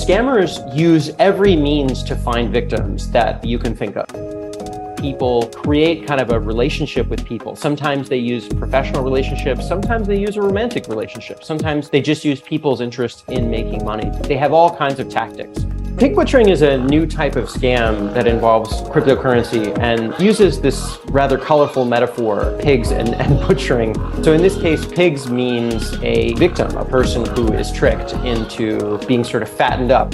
Scammers use every means to find victims that you can think of. People create kind of a relationship with people. Sometimes they use professional relationships, sometimes they use a romantic relationship, sometimes they just use people's interest in making money. They have all kinds of tactics. Pig butchering is a new type of scam that involves cryptocurrency and uses this rather colorful metaphor, pigs and butchering. So in this case, pigs means a victim, a person who is tricked into being sort of fattened up.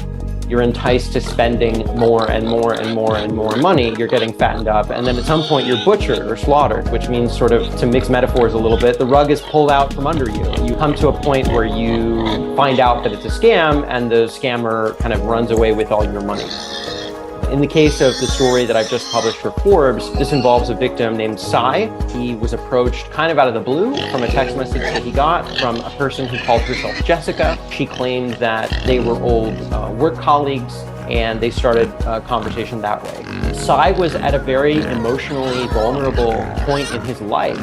You're enticed to spending more and more and more and more money. You're getting fattened up. And then at some point you're butchered or slaughtered, which means, sort of, to mix metaphors a little bit, the rug is pulled out from under you. You come to a point where you find out that it's a scam and the scammer kind of runs away with all your money. In the case of the story that I've just published for Forbes, this involves a victim named Sai. He was approached kind of out of the blue from a text message that he got from a person who called herself Jessica. She claimed that they were old work colleagues, and they started a conversation that way. Sai was at a very emotionally vulnerable point in his life.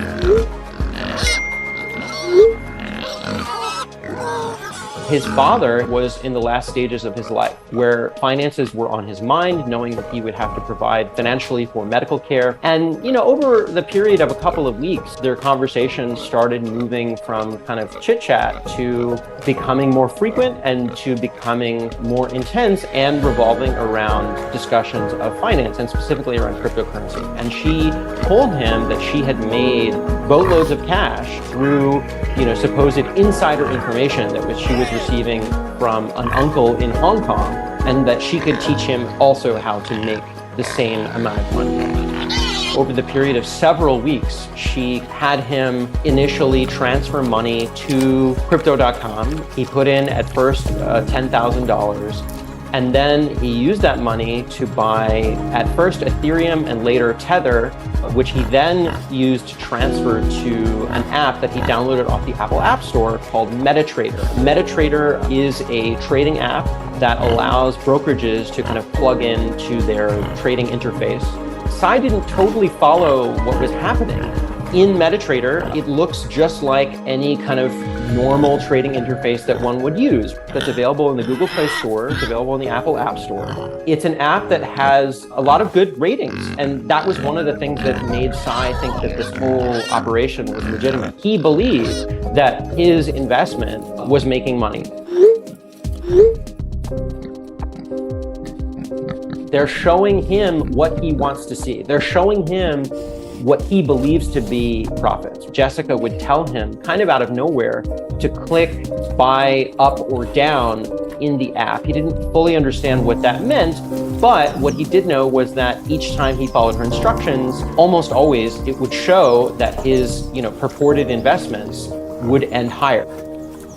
His father was in the last stages of his life, where finances were on his mind, knowing that he would have to provide financially for medical care. And, over the period of a couple of weeks, their conversations started moving from kind of chit-chat to becoming more frequent and to becoming more intense and revolving around discussions of finance and specifically around cryptocurrency. And she told him that she had made boatloads of cash through, supposed insider information that she was receiving from an uncle in Hong Kong, and that she could teach him also how to make the same amount of money. Over the period of several weeks, she had him initially transfer money to Crypto.com. He put in at first $10,000. And then he used that money to buy, at first, Ethereum and later Tether, which he then used to transfer to an app that he downloaded off the Apple App Store called MetaTrader. MetaTrader is a trading app that allows brokerages to kind of plug into their trading interface. Sai didn't totally follow what was happening. In MetaTrader, it looks just like any kind of normal trading interface that one would use. That's available in the Google Play Store, it's available in the Apple App Store. It's an app that has a lot of good ratings, and that was one of the things that made Sai think that this whole operation was legitimate. He believed that his investment was making money. They're showing him what he wants to see. They're showing him what he believes to be profits. Jessica would tell him, kind of out of nowhere, to click buy up or down in the app. He didn't fully understand what that meant, but what he did know was that each time he followed her instructions, almost always it would show that his, purported investments would end higher.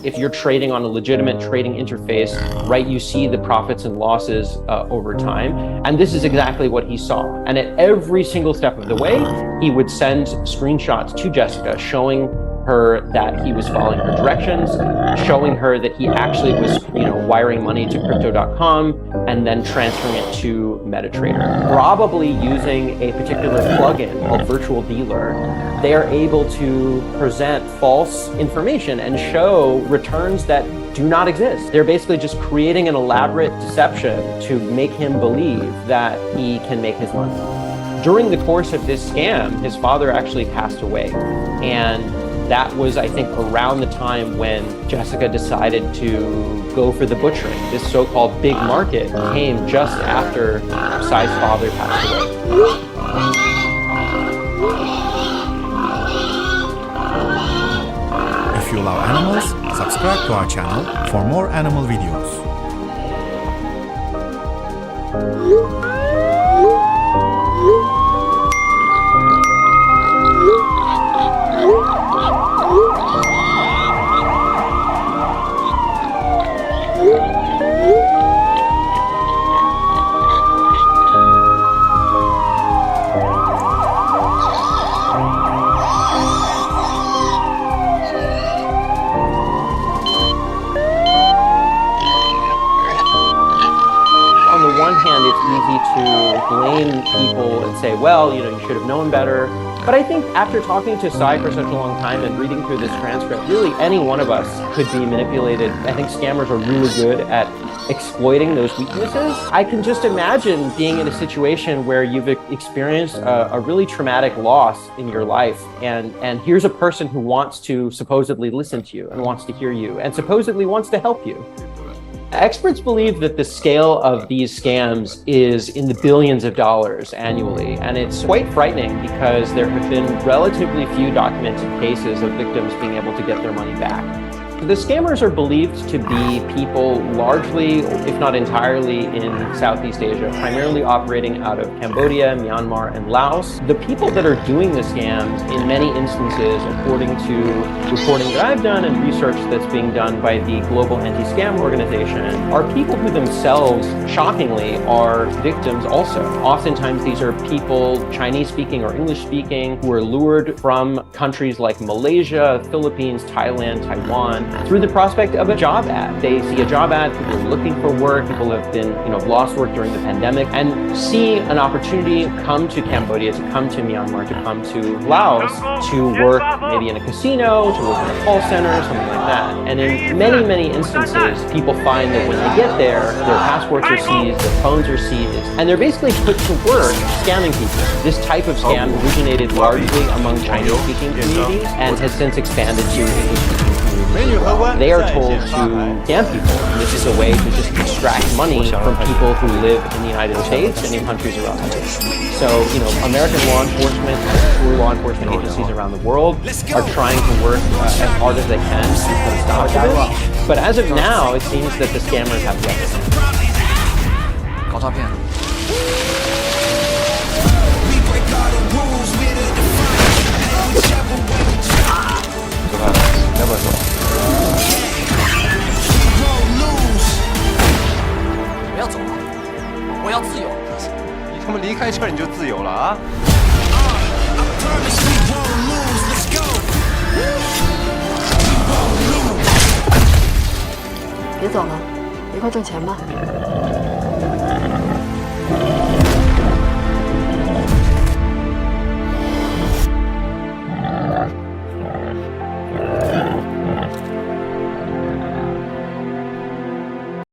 If you're trading on a legitimate trading interface, right, you see the profits and losses over time. And this is exactly what he saw. And at every single step of the way, he would send screenshots to Jessica showing her that he was following her directions, showing her that he actually was, wiring money to Crypto.com and then transferring it to MetaTrader. Probably using a particular plugin called Virtual Dealer, they are able to present false information and show returns that do not exist. They're basically just creating an elaborate deception to make him believe that he can make his money. During the course of this scam, his father actually passed away. And that was, I think, around the time when Jessica decided to go for the butchering. This so-called big market came just after Sai's father passed away. If you love animals, subscribe to our channel for more animal videos. To blame people and say, well, you should have known better. But I think after talking to Sai for such a long time and reading through this transcript, really any one of us could be manipulated. I think scammers are really good at exploiting those weaknesses. I can just imagine being in a situation where you've experienced a really traumatic loss in your life, and here's a person who wants to supposedly listen to you and wants to hear you and supposedly wants to help you. Experts believe that the scale of these scams is in the billions of dollars annually, and it's quite frightening because there have been relatively few documented cases of victims being able to get their money back. The scammers are believed to be people largely, if not entirely, in Southeast Asia, primarily operating out of Cambodia, Myanmar, and Laos. The people that are doing the scams, in many instances, according to reporting that I've done and research that's being done by the Global Anti-Scam Organization, are people who themselves, shockingly, are victims also. Oftentimes, these are people, Chinese-speaking or English-speaking, who are lured from countries like Malaysia, Philippines, Thailand, Taiwan, through the prospect of a job ad. They see a job ad, people are looking for work, people have been, lost work during the pandemic, and see an opportunity to come to Cambodia, to come to Myanmar, to come to Laos, to work maybe in a casino, to work in a call center, something like that. And in many, many instances, people find that when they get there, their passports are seized, their phones are seized, and they're basically put to work scamming people. This type of scam originated largely among Chinese-speaking communities and has since expanded to English-speaking communities. They are told to scam people, and this is a way to just extract money from people who live in the United States and in countries around the world. So, American law enforcement, law enforcement agencies around the world are trying to work as hard as they can to put a stop to this. But as of now, it seems that the scammers have the upper hand. 搞诈骗。 不要走了，我要自由。你他妈离开这儿你就自由了啊！ 别走了，一块挣钱吧。